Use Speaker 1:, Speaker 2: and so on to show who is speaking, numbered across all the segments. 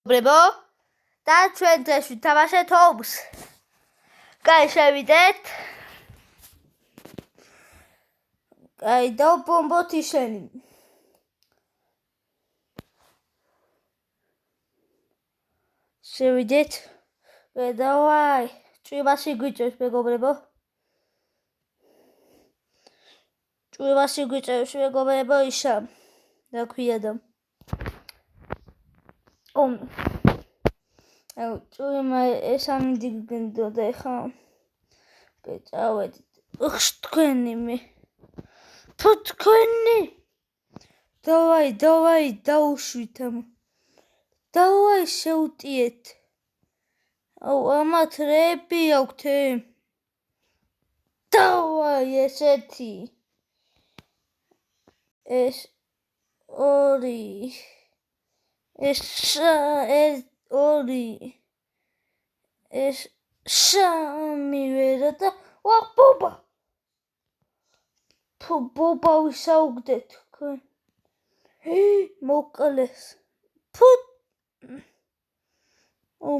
Speaker 1: ბრებო და ჩვენ დღეს ვითამაშეთ ომს. კაი, შევიდეთ. კაი, დავბომბოთ ისინი. შევიდეთ. დავაი, ჭვიმაში გვიჭერს მეგობრებო. ჭვიმაში გვიჭერს მეგობრებო იშა. რა ქვია და ჭვიმა ეს ამიდგენდო და ეხა წავედით. თქვენი მე. თუ თქვენი. დავაი, დაუშვით ამ. დავაი, შევტიეთ. ამათ რეები აქვთ. დავაი, ესეთი. ეს ორი. ეს ორი. ეს სამი ვერა და ბობა. ბობა ვისაუგდეთ თქვენ. მოკლეს.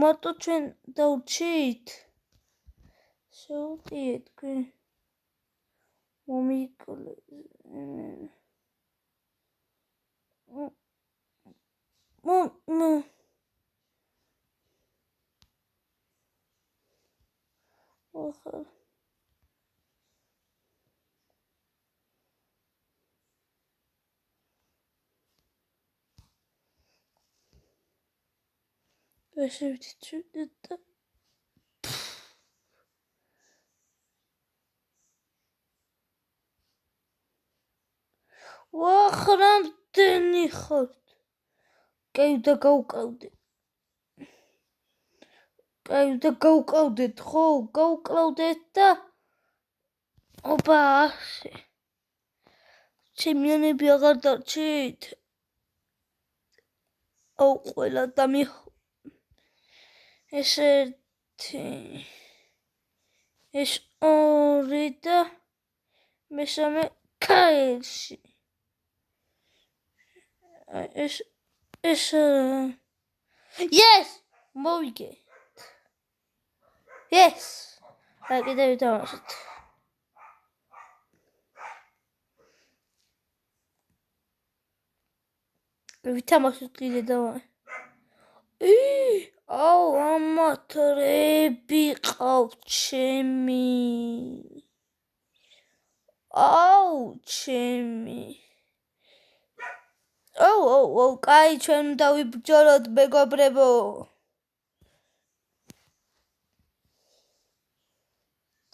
Speaker 1: მარტო ჩვენ დავჩით. შევტიეთ თქვენ. მომიკლეს. შევდით. ვახრამდენი ხართ. კაი და გავუკავდეთ ხო? გავუკავდეთ და ოპა ასე. ჩემიანები აღარ დარჩით. ყველა დამიხო. ეს ერთი. ეს ორი და მესამე კაილში. ეს yes! მოვიგე. Yes! აი კიდევ ვითამაშოთ. ვითამაშოთ კიდე დავაი. ამათ რეები ყავთ ჩემი. ჩემი. კაი, ჩვენ დავიბჯოლოთ მეგობრებო.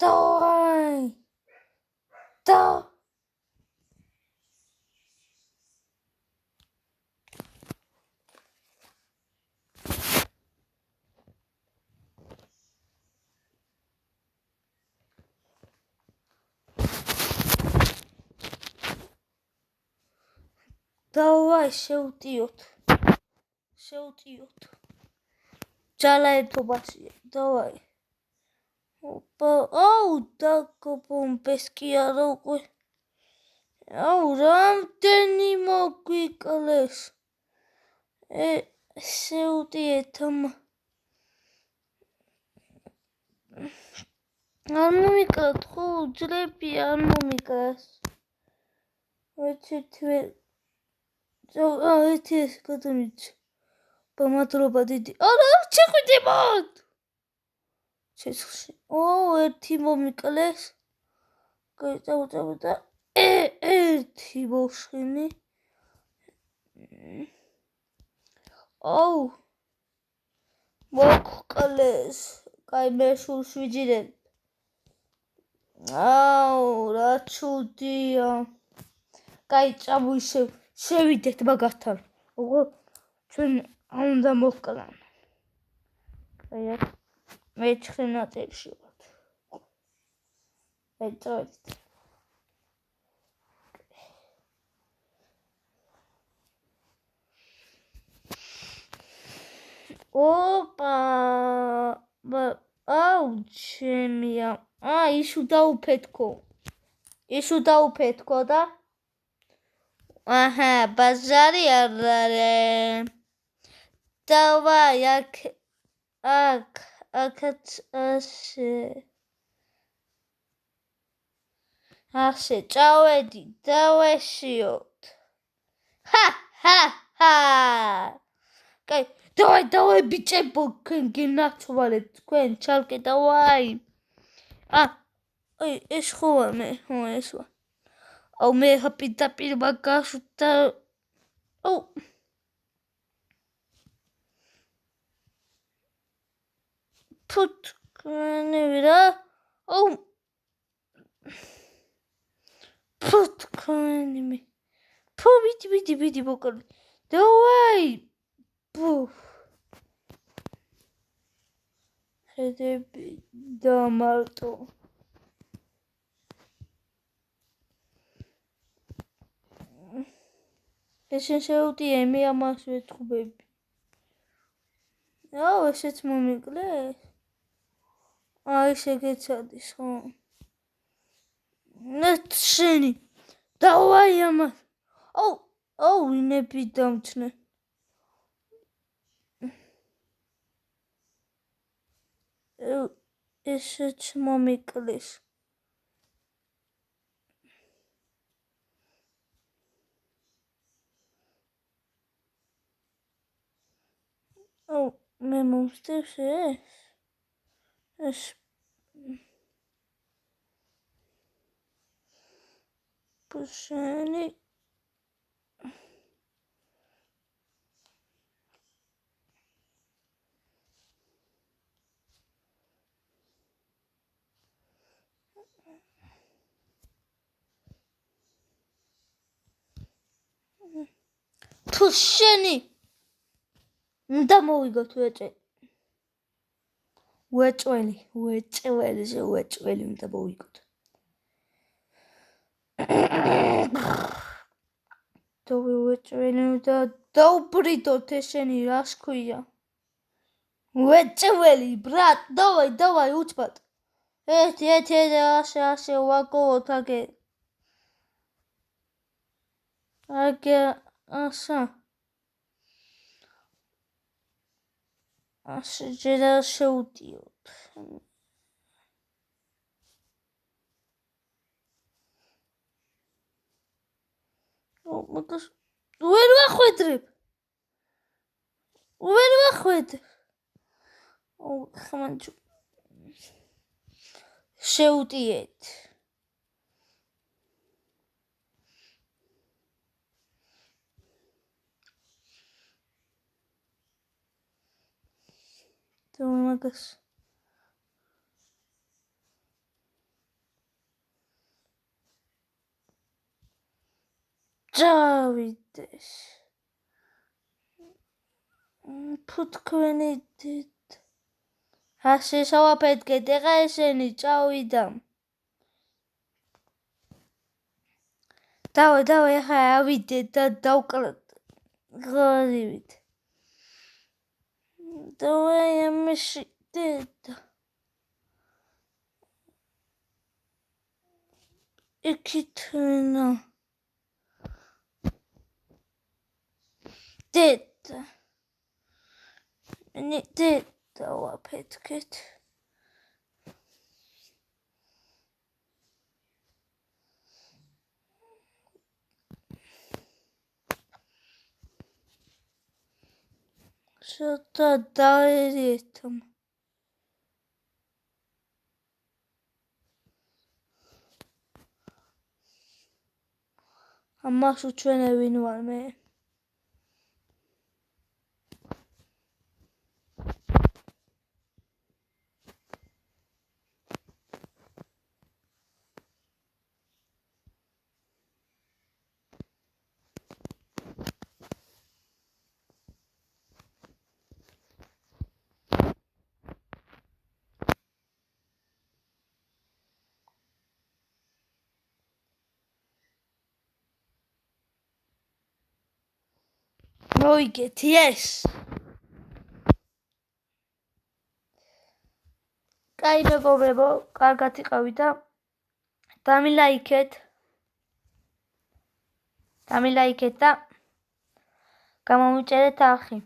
Speaker 1: დავაი. დავაი, შევტიოთ. ჯალა ერთობაშია. დავაი. დაგბომბეს კი არა უკვე. რამდენი მოგვიკლეს. შევტიეთ ამა. არ მომიკლათ ხო? უძლები არ მომიკლას. ერთი ეს გადამიჭ. მადლობა დიდი. არა, შეხვიდებოდ. შეცხში. ერთი მომიკლეს. და ერთი მოშინი. მოკლეს. კაი, მე სულ შვიჯერებ. რა ჩუდია. კაი, წამოიშევ. შევიდეთ მაგასთან. ჩვენ უნდა მოკლან. კაი, მეცხრე ნაწილში ვართ. წავედით. ოპა. ჩემია. ისუ დაუფეთქო და ბაზარი არ არის. давай, აქაც ასე, წავედი, დავეშიოთ. ჰა. კაი, დავай, ბიჭებო, გენაცვალეთ, თქვენ, ჩალკე, დავай. ეს ხო ვარ მე, ეს ვარ. აუ, მე პირდაპირ მაგაშუთა. აუ. თქვენი რა? აუ. თქვენი მე. ვიდი მოკალი. დავაი. ხედები დამარტო. ესენ შეუტია მე ამას ვეთქუბები. აუ, ესეც მომიკლეს. ესე გეცადის, ხო? ნაცენი. დავაი ამას. აუ, ვინები დამჩნენ. ესეც მომიკლეს. აუ, მე მომსდევს ეს პუშენი თუშენი უნდა მოვიგოთ ვეჭველი უნდა მოვიგოთ. ვეჭველი უნდა დაუბრიდოთ ესენი რას ქვია. ვეჭველი ბრატ, დავაი უცბად. ერთი ასე ვაკოვოთ აგე ასე ჯერ შეუტიოთ. მაგას ვერ ვახვედრებ. ხმანჩუ შეუტიეთ. მაგას წავიდეს. თქვენი ასე შევაფეთქეთ, ეხა ესენი წავიდა. დავაი, ეხა ავიდეთ და დავკლოთ. ღორივით. დავაი ამაში დედა. იქითნა. დედა. დავაფეთქეთ. შოთა დაერიეთამ. ამას უჩვენებინ ვარ მე. მოიგეთ ეს. კაი მეგობრებო, კარგად იყავით და დამილაიქეთ და გამომიწერეთ ახი.